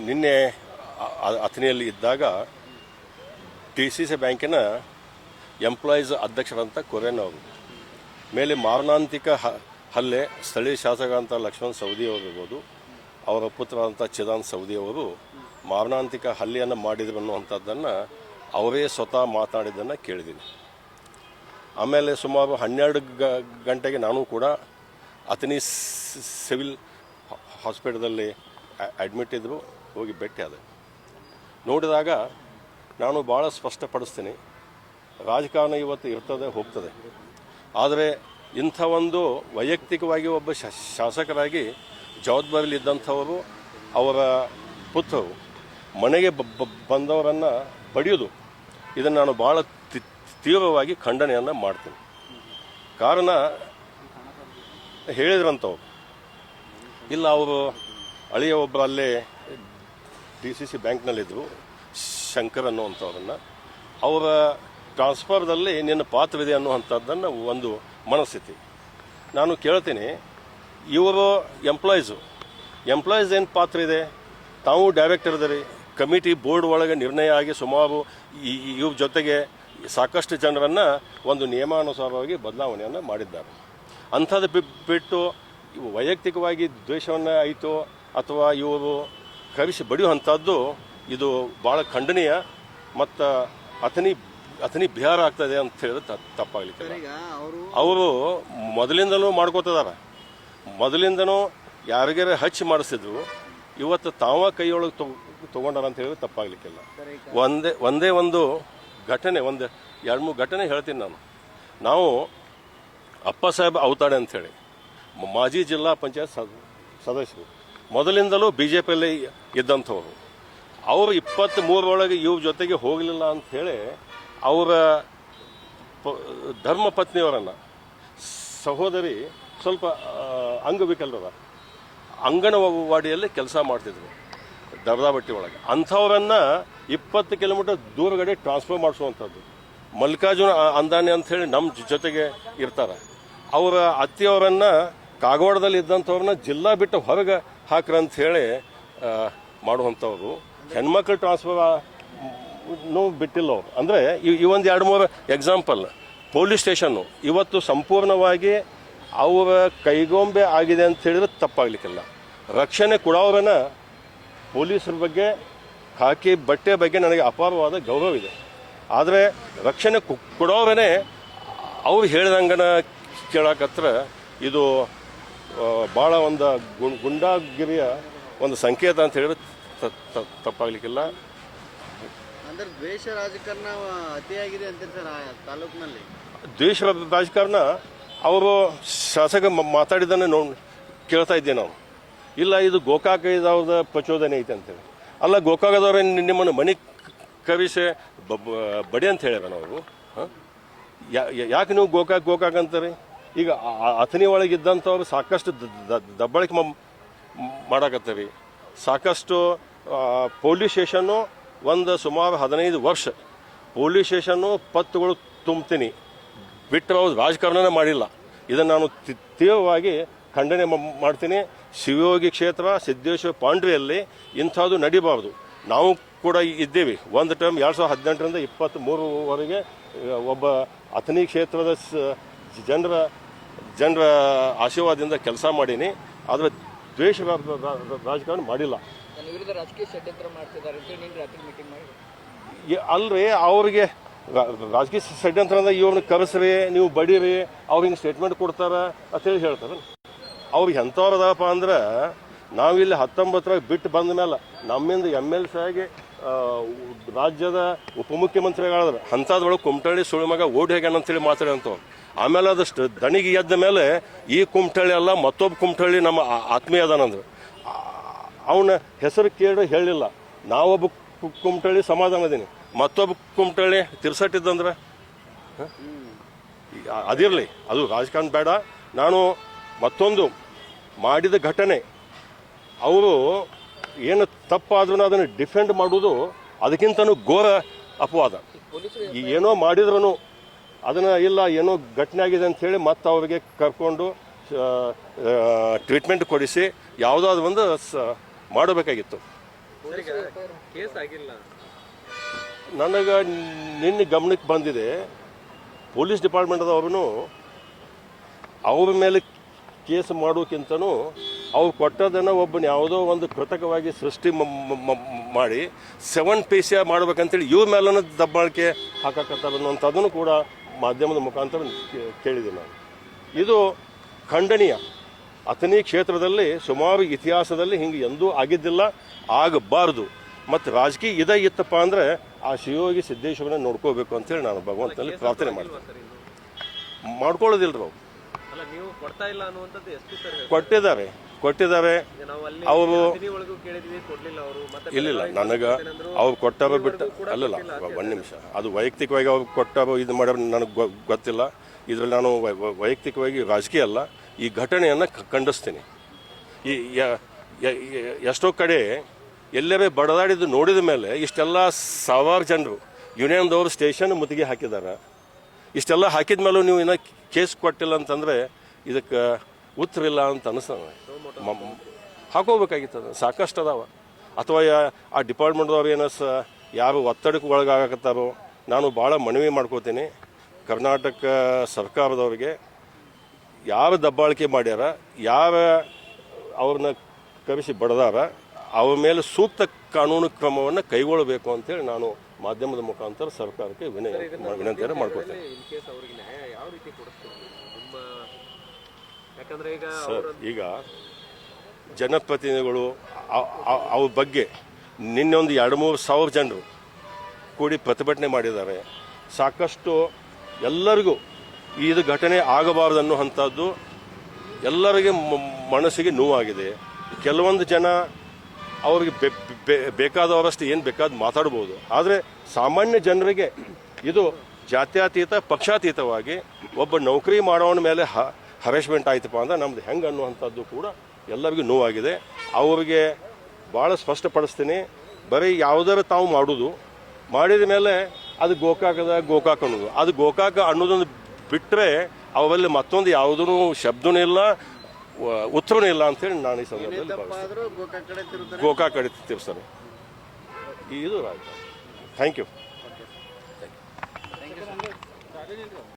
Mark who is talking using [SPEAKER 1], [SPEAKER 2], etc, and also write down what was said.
[SPEAKER 1] ನಿನ್ನೆ ಅಥಣಿಯಲ್ಲಿ ಇದ್ದಾಗ DCC ಬ್ಯಾಂಕಿನ ಎಂಪ್ಲಾಯೀಸ್ ಅಧ್ಯಕ್ಷರಂತ ಕೊರೇನ್ ಅವರು ಮೇಲೆ ಮಾರಣಾಂತಿಕ ಹಲ್ಲೆ ಸ್ಥಳೀಯ ಶಾಸಕ ಅಂತ ಲಕ್ಷ್ಮಣ್ ಸವದಿ ಅವರಿರ್ಬೋದು, ಅವರ ಪುತ್ರ ಅಂತ ಚಿದಾನ್ ಸವದಿ ಅವರು ಮಾರಣಾಂತಿಕ ಹಲ್ಲೆಯನ್ನು ಮಾಡಿದ್ರು ಅನ್ನುವಂಥದ್ದನ್ನು ಅವರೇ ಸ್ವತಃ ಮಾತನಾಡಿದ್ದನ್ನು ಕೇಳಿದ್ದೀನಿ. ಆಮೇಲೆ ಸುಮಾರು 12 ಗಂಟೆಗೆ ನಾನು ಕೂಡ ಅಥಣಿ ಸಿವಿಲ್ ಹಾಸ್ಪಿಟಲಲ್ಲಿ ಅಡ್ಮಿಟ್ ಇದ್ದರು, ಹೋಗಿ ಭೇಟಿ ಆದೆ. ನೋಡಿದಾಗ ನಾನು ಭಾಳ ಸ್ಪಷ್ಟಪಡಿಸ್ತೀನಿ, ರಾಜಕಾರಣ ಇವತ್ತು ಇರ್ತದೆ ಹೋಗ್ತದೆ, ಆದರೆ ಇಂಥ ಒಂದು ವೈಯಕ್ತಿಕವಾಗಿ ಒಬ್ಬ ಶಾಸಕರಾಗಿ ಜವಾಬ್ದಾರಿಯಲ್ಲಿದ್ದಂಥವರು ಅವರ ಪುತ್ರರು ಮನೆಗೆ ಬಂದವರನ್ನು ಬಡಿಯೋದು, ಇದನ್ನು ನಾನು ಭಾಳ ತೀವ್ರವಾಗಿ ಖಂಡನೆಯನ್ನು ಮಾಡ್ತೀನಿ. ಕಾರಣ ಹೇಳಿದ್ರಂಥವ್ರು ಇಲ್ಲ, ಅವರು ಅಳಿಯ ಒಬ್ಬರು ಅಲ್ಲೇ DCC ಬ್ಯಾಂಕ್ನಲ್ಲಿದ್ದರು, ಶಂಕರ್ ಅನ್ನುವಂಥವ್ರನ್ನು, ಅವರ ಟ್ರಾನ್ಸ್ಫರ್ದಲ್ಲಿ ನಿನ್ನ ಪಾತ್ರವಿದೆ ಅನ್ನುವಂಥದ್ದನ್ನು ಒಂದು ಮನಸ್ಥಿತಿ. ನಾನು ಕೇಳ್ತೀನಿ, ಇವರು ಎಂಪ್ಲಾಯೀಸ್ ಏನು ಪಾತ್ರ ಇದೆ? ತಾವು ಡೈರೆಕ್ಟರ್ ಇದರಿ, ಕಮಿಟಿ ಬೋರ್ಡ್ ಒಳಗೆ ನಿರ್ಣಯ ಆಗಿ ಸುಮಾರು ಇವ್ರ ಜೊತೆಗೆ ಸಾಕಷ್ಟು ಜನರನ್ನು ಒಂದು ನಿಯಮಾನುಸಾರವಾಗಿ ಬದಲಾವಣೆಯನ್ನು ಮಾಡಿದ್ದಾರೆ. ಅಂಥದ್ದು ಬಿಟ್ಟು ವೈಯಕ್ತಿಕವಾಗಿ ದ್ವೇಷವನ್ನು ಆಯಿತು ಅಥವಾ ಇವರು ಕರೆಸಿ ಬಡಿಯುವಂಥದ್ದು ಇದು ಭಾಳ ಖಂಡನೀಯ ಮತ್ತು ಅಥಣಿ ಬಿಹಾರ ಆಗ್ತದೆ ಅಂತ ಹೇಳಿದ್ರೆ ತಪ್ಪಾಗಲಿಕ್ಕೆ. ಅವರು ಮೊದಲಿಂದಲೂ ಮಾಡ್ಕೋತಿದ್ದಾರೆ, ಮೊದಲಿಂದನೂ ಯಾರಿಗಾರ ಹಚ್ಚಿ ಮಾಡಿಸಿದ್ರು, ಇವತ್ತು ತಾವ ಕೈಯೊಳಗೆ ತೊಗೊಂಡಾರ ಅಂತ ಹೇಳಿದ್ರೆ ತಪ್ಪಾಗಲಿಕ್ಕಿಲ್ಲ. ಒಂದೇ ಒಂದು ಘಟನೆ, 2-3 ಘಟನೆ ಹೇಳ್ತೀನಿ ನಾವು ಅಪ್ಪ ಸಾಹೇಬ್ ಅವತಾಡೆ ಅಂಥೇಳಿ ಮಾಜಿ ಜಿಲ್ಲಾ ಪಂಚಾಯತ್ ಸದಸ್ಯರು, ಮೊದಲಿಂದಲೂ BJPಯಲ್ಲಿ ಇದ್ದಂಥವ್ರು, ಅವರು 23 ಇವ್ರ ಜೊತೆಗೆ ಹೋಗಲಿಲ್ಲ ಅಂಥೇಳಿ ಅವರ ಧರ್ಮಪತ್ನಿಯವರನ್ನು, ಸಹೋದರಿ ಸ್ವಲ್ಪ ಅಂಗವಿಕಲರ, ಅಂಗನವಾಡಿಯಲ್ಲಿ ಕೆಲಸ ಮಾಡ್ತಿದ್ರು ದರ್ದಾಬಟ್ಟಿ ಒಳಗೆ, ಅಂಥವರನ್ನು 20 ಕಿಲೋಮೀಟರ್ ದೂರಗಡೆ ಟ್ರಾನ್ಸ್ಫರ್ ಮಾಡಿಸುವಂಥದ್ದು. ಮಲ್ಲಿಕಾರ್ಜುನ ಅಂದಾನಿ ಅಂಥೇಳಿ ನಮ್ಮ ಜೊತೆಗೆ ಇರ್ತಾರೆ, ಅವರ ಅತ್ತಿಯವರನ್ನು ಕಾಗವಾಡದಲ್ಲಿ ಇದ್ದಂಥವ್ರನ್ನ ಜಿಲ್ಲಾ ಬಿಟ್ಟು ಹೊರಗೆ ಹಾಕ್ರಂತ ಹೇಳಿ ಮಾಡುವಂಥವ್ರು. ಹೆಣ್ಮಕ್ಳು ಟ್ರಾನ್ಸ್ಫರ್ ಬಿಟ್ಟಿಲ್ಲ ಅವರು. ಅಂದರೆ ಈ ಒಂದು 2-3 ಎಕ್ಸಾಂಪಲ್. ಪೊಲೀಸ್ ಸ್ಟೇಷನ್ನು ಇವತ್ತು ಸಂಪೂರ್ಣವಾಗಿ ಅವರ ಕೈಗೊಂಬೆ ಆಗಿದೆ ಅಂತ ಹೇಳಿದ್ರೆ ತಪ್ಪಾಗಲಿಕ್ಕಿಲ್ಲ. ರಕ್ಷಣೆ ಕೊಡೋರನ್ನ ಪೊಲೀಸರ ಬಗ್ಗೆ, ಖಾಕಿ ಬಟ್ಟೆ ಬಗ್ಗೆ ನನಗೆ ಅಪಾರವಾದ ಗೌರವ ಇದೆ, ಆದರೆ ರಕ್ಷಣೆ ಕೊಡೋರೇ ಅವ್ರು ಹೇಳಿದಂಗನ ಕೇಳಕತ್ರ ಇದು ಭಾಳ ಒಂದು ಗುಂಡಾಗಿರಿಯ ಒಂದು ಸಂಕೇತ ಅಂತ ಹೇಳಿದ್ರೆ ತಪ್ಪಾಗಲಿಕ್ಕಿಲ್ಲ.
[SPEAKER 2] ಅಂದ್ರೆ ದ್ವೇಷ ರಾಜಕಾರಣ ಅತಿಯಾಗಿದೆ ಅಂತ ತಾಲೂಕಿನಲ್ಲಿ.
[SPEAKER 1] ದ್ವೇಷ ರಾಜಕಾರಣ ಅವರು ಶಾಸಕ ಮಾತಾಡಿದ್ದನ್ನು ಕೇಳ್ತಾ ಇದ್ದೆ ನಾವು. ಇಲ್ಲ, ಇದು ಗೋಕಾಕ ಇದಾವ್ದ ಪ್ರಚೋದನೆ ಐತೆ ಅಂತೇಳಿ. ಅಲ್ಲ, ಗೋಕಾಕದವ್ರೆ ನಿಮ್ಮನ್ನು ಮನೆ ಕರೆಸಿ ಬಡಿ ಅಂತ ಹೇಳ್ಯಾರ ನಾವು. ಯಾಕೆ ನೀವು ಗೋಕಾಕ್ ಅಂತಾರೆ? ಈಗ ಅಥಣಿ ಒಳಗಿದ್ದಂಥವ್ರು ಸಾಕಷ್ಟು ದಬ್ಬಾಳಿಕೆ ಮಾಡಾಕತ್ತೀರಿ. ಸಾಕಷ್ಟು ಪೊಲೀಸ್ ಸ್ಟೇಷನ್ನು ಒಂದು ಸುಮಾರು 15 ವರ್ಷ ಪೊಲೀಸ್ ಸ್ಟೇಷನ್ನು ಪತ್ತುಗಳು ತುಂಬ್ತೀನಿ ಬಿಟ್ಟರೆ ಅವ್ರು ರಾಜಕಾರಣನೇ ಮಾಡಿಲ್ಲ. ಇದನ್ನು ನಾನು ತೀವ್ರವಾಗಿ ಖಂಡನೆ ಮಾಡ್ತೀನಿ. ಶಿವಯೋಗಿ ಕ್ಷೇತ್ರ, ಸಿದ್ದೇಶ್ವರ ಪಾಂಡ್ರೆಯಲ್ಲಿ ಇಂಥದ್ದು ನಡಿಬಾರ್ದು. ನಾವು ಕೂಡ ಇದ್ದೇವೆ. ಒಂದು ಟೈಮ್ 2018ರಿಂದ 23ವರೆಗೆ ಒಬ್ಬ ಅಥಣಿ ಕ್ಷೇತ್ರದ ಜನರ ಆಶೀರ್ವಾದದಿಂದ ಕೆಲಸ ಮಾಡೀನಿ, ಆದರೆ ದ್ವೇಷ ರಾಜಕಾರಣ ಮಾಡಿಲ್ಲ. ಅಲ್ರಿ, ಅವ್ರಿಗೆ ರಾಜಕೀಯ ಷಡ್ಯಂತ್ರ ಅಂದ್ರೆ ಇವ್ರನ್ನ ಕರೆಸ್ರಿ, ನೀವು ಬಡೀರಿ, ಅವ್ರು ಹಿಂಗೆ ಸ್ಟೇಟ್ಮೆಂಟ್ ಕೊಡ್ತಾರ ಅಂತೇಳಿ ಹೇಳ್ತಾರೆ. ಅವ್ರಿಗೆ ಎಂಥವ್ರದಪ್ಪ ಅಂದ್ರೆ, ನಾವಿಲ್ಲಿ 19 ಬಿಟ್ಟು ಬಂದ ಮೇಲೆ ನಮ್ಮಿಂದ MLC ಆಗಿ ರಾಜ್ಯದ ಉಪಮುಖ್ಯಮಂತ್ರಿಗಳಾದ್ರೆ ಅಂಥದ್ರೊಳಗೆ ಕುಮಟಳ್ಳಿ ಸುಳಿಮಗ ಓಡಿ ಹೋಗ್ಯಾನ ಅಂತೇಳಿ ಮಾತಾಡೋಂಥವ್ರು. ಆಮೇಲೆ ಅದಷ್ಟು ದಣಿಗೆ ಎದ್ದ ಮೇಲೆ ಈ ಕುಮಟಳ್ಳಿ ಅಲ್ಲ ಮತ್ತೊಬ್ಬ ಕುಮಟಳ್ಳಿ ನಮ್ಮ ಆತ್ಮೀಯ ಅದಾನಂದ್ರೆ ಅವನ ಹೆಸರು ಕೇಳಿ ಹೇಳಿಲ್ಲ. ನಾವೊಬ್ಬ ಕುಮಟಳ್ಳಿ ಸಮಾಧಾನ ಅದೀನಿ, ಮತ್ತೊಬ್ಬ ಕುಮಟಳ್ಳಿ ತಿರ್ಸಟ್ಟಿದ್ದಂದ್ರೆ ಅದಿರಲಿ, ಅದು ರಾಜಕಾರಣ ಬೇಡ. ನಾನು ಮತ್ತೊಂದು ಮಾಡಿದ ಘಟನೆ, ಅವರು ಏನು ತಪ್ಪಾದ್ರೂ ಅದನ್ನು ಡಿಫೆಂಡ್ ಮಾಡೋದು ಅದಕ್ಕಿಂತನೂ ಘೋರ ಅಪವಾದ. ಏನೋ ಮಾಡಿದ್ರೂ ಅದನ್ನು ಇಲ್ಲ, ಏನೋ ಘಟನೆ ಆಗಿದೆ ಅಂಥೇಳಿ ಮತ್ತೆ ಅವರಿಗೆ ಕರ್ಕೊಂಡು ಟ್ರೀಟ್ಮೆಂಟ್ ಕೊಡಿಸಿ ಯಾವುದಾದ್ರು ಒಂದು ಮಾಡಬೇಕಾಗಿತ್ತು.
[SPEAKER 3] ಕೇಸ್ ಆಗಿಲ್ಲ.
[SPEAKER 1] ನನಗೆ ನಿನ್ನೆ ಗಮನಕ್ಕೆ ಬಂದಿದೆ, ಪೊಲೀಸ್ ಡಿಪಾರ್ಟ್ಮೆಂಟ್ದವ್ರೂ ಅವ್ರ ಮೇಲೆ ಕೇಸ್ ಮಾಡೋಕ್ಕಿಂತನೂ ಅವ್ರು ಕೊಟ್ಟದನ್ನು ಒಬ್ಬನ ಯಾವುದೋ ಒಂದು ಕೃತಕವಾಗಿ ಸೃಷ್ಟಿ ಮಾಡಿ 7 ಪೈಸೆ ಮಾಡ್ಬೇಕಂತೇಳಿ ಇವ್ರ ಮೇಲೂ ದಬ್ಬಾಳಿಕೆ ಹಾಕಕತ್ತಾರೆ ಅನ್ನುವಂಥದ್ದನ್ನು ಕೂಡ ಮಾಧ್ಯಮದ ಮುಖಾಂತರ ಕೇಳಿದೆ ನಾನು. ಇದು ಖಂಡನೀಯ. ಅಥಣಿ ಕ್ಷೇತ್ರದಲ್ಲಿ ಸುಮಾರು ಇತಿಹಾಸದಲ್ಲಿ ಹಿಂಗೆ ಎಂದೂ ಆಗಿದ್ದಿಲ್ಲ, ಆಗಬಾರ್ದು. ಮತ್ತು ರಾಜಕೀಯ ಇದೇ ಇತ್ತಪ್ಪ ಅಂದರೆ ಆ ಶಿವಯೋಗಿ ಸಿದ್ದೇಶ್ವರನ ನೋಡ್ಕೋಬೇಕು ಅಂತೇಳಿ ನಾನು ಭಗವಂತನಲ್ಲಿ ಪ್ರಾರ್ಥನೆ ಮಾಡ್ತೀನಿ. ಮಾಡ್ಕೊಳ್ಳೋದಿಲ್ಲ ನಾವು.
[SPEAKER 3] ಅಲ್ಲ, ನೀವು ಕೊಡ್ತಾ ಇಲ್ಲ ಅನ್ನುವಂಥದ್ದು ಎಸ್ ಪಿ ಸರ್
[SPEAKER 1] ಕೊಟ್ಟಿದ್ದಾರೆ
[SPEAKER 3] ನಾವು ಅಲ್ಲಿ
[SPEAKER 1] ಅವರು.
[SPEAKER 3] ಒಳಗೂ ಕೇಳಿದ್ವಿ, ಕೊಡ್ಲಿಲ್ಲ ಅವರು. ಮತ್ತೆ
[SPEAKER 1] ಇಲ್ಲ ನನಗೆ ಅವ್ರು ಕೊಟ್ಟಾರೋ ಬಿಟ್ಟು ಅಲ್ಲಲ್ಲ, ಒಂದು ನಿಮಿಷ, ಅದು ವೈಯಕ್ತಿಕವಾಗಿ ಅವ್ರು ಕೊಟ್ಟಾರೋ ಇದು ಮಾಡ್ಯಾರೋ ನನಗೆ ಗೊತ್ತಿಲ್ಲ. ಇದರಲ್ಲಿ ನಾನು ವೈಯಕ್ತಿಕವಾಗಿ ರಾಜಕೀಯ ಅಲ್ಲ, ಈ ಘಟನೆಯನ್ನು ಖಂಡಿಸ್ತೀನಿ. ಈ ಎಷ್ಟೋ ಕಡೆ ಎಲ್ಲರೇ ಬಡದಾಡಿದ್ದು ನೋಡಿದ ಮೇಲೆ ಇಷ್ಟೆಲ್ಲ ಸಾವಿರಾರು ಜನರು ಯೂನಿಯನ್ದವರು ಸ್ಟೇಷನ್ ಮುತ್ತಿಗೆ ಹಾಕಿದ್ದಾರೆ. ಇಷ್ಟೆಲ್ಲ ಹಾಕಿದ ಮೇಲೂ ನೀವು ಇನ್ನೂ ಕೇಸ್ ಕೊಟ್ಟಿಲ್ಲ ಅಂತಂದರೆ ಇದಕ್ಕೆ ಉತ್ತರ ಇಲ್ಲ ಅಂತ ಅನಿಸ್ತದೆ. ಹಾಕೋಬೇಕಾಗಿತ್ತು, ಅದು ಸಾಕಷ್ಟು ಅದಾವ. ಅಥವಾ ಆ ಡಿಪಾರ್ಟ್ಮೆಂಟ್ದವ್ರು ಯಾರು ಒತ್ತಡಕ್ಕೆ ಒಳಗಾಗತ್ತಾರೋ, ನಾನು ಭಾಳ ಮನವಿ ಮಾಡ್ಕೋತೀನಿ ಕರ್ನಾಟಕ ಸರ್ಕಾರದವ್ರಿಗೆ, ಯಾರು ದಬ್ಬಾಳಿಕೆ ಮಾಡ್ಯಾರ, ಯಾರ ಅವ್ರನ್ನ ಕರೆಸಿ ಬಡದಾರ, ಅವ್ರ ಮೇಲೆ ಸೂಕ್ತ ಕಾನೂನು ಕ್ರಮವನ್ನು ಕೈಗೊಳ್ಳಬೇಕು ಅಂತೇಳಿ ನಾನು ಮಾಧ್ಯಮದ ಮುಖಾಂತರ ಸರ್ಕಾರಕ್ಕೆ ವಿನಂತಿಯನ್ನು ಮಾಡ್ಕೊಳ್ತೇನೆ. ಸರ್, ಈಗ ಜನಪ್ರತಿನಿಧಿಗಳು ಅವ್ರ ಬಗ್ಗೆ ನಿನ್ನೆ ಒಂದು 2-3 ಸಾವಿರ ಜನರು ಕೂಡಿ ಪ್ರತಿಭಟನೆ ಮಾಡಿದ್ದಾರೆ. ಸಾಕಷ್ಟು ಎಲ್ಲರಿಗೂ ಇದು ಘಟನೆ ಆಗಬಾರ್ದು ಅನ್ನುವಂಥದ್ದು ಎಲ್ಲರಿಗೆ ಮನಸ್ಸಿಗೆ ನೋವಾಗಿದೆ. ಕೆಲವೊಂದು ಜನ ಅವ್ರಿಗೆ ಬೇಕಾದವರಷ್ಟು ಏನು ಬೇಕಾದ ಮಾತಾಡ್ಬೋದು, ಆದರೆ ಸಾಮಾನ್ಯ ಜನರಿಗೆ ಇದು ಜಾತ್ಯತೀತ ಪಕ್ಷಾತೀತವಾಗಿ ಒಬ್ಬ ನೌಕರಿ ಮಾಡೋನ ಮೇಲೆ ಹರೇಸ್ಮೆಂಟ್ ಆಯ್ತಪ್ಪ ಅಂದ್ರೆ ನಮ್ದು ಹೆಂಗೆ ಅನ್ನುವಂಥದ್ದು ಕೂಡ ಎಲ್ಲರಿಗೂ ನೋವಾಗಿದೆ. ಅವರಿಗೆ ಭಾಳ ಸ್ಪಷ್ಟಪಡಿಸ್ತೀನಿ, ಬರೀ ಯಾವುದಾರು ತಾವು ಮಾಡಿದ ಮೇಲೆ ಅದು ಗೋಕಾಕ್ ಅನ್ನೋದು, ಅದು ಗೋಕಾಕ ಅನ್ನೋದೊಂದು ಬಿಟ್ಟರೆ ಅವರಲ್ಲಿ ಮತ್ತೊಂದು ಯಾವುದೂ ಶಬ್ದನೂ ಇಲ್ಲ, ಉತ್ತರನೂ ಇಲ್ಲ ಅಂತೇಳಿ ನಾನು ಈ ಸಂದರ್ಭದಲ್ಲಿ ಭಾವಿಸ್ತೀನಿ. ಗೋಕಾಕ್ ಕಡೆ ತಿರ್ಸ್ತಾರೆ. ಇದು ರಾಜ. Thank you.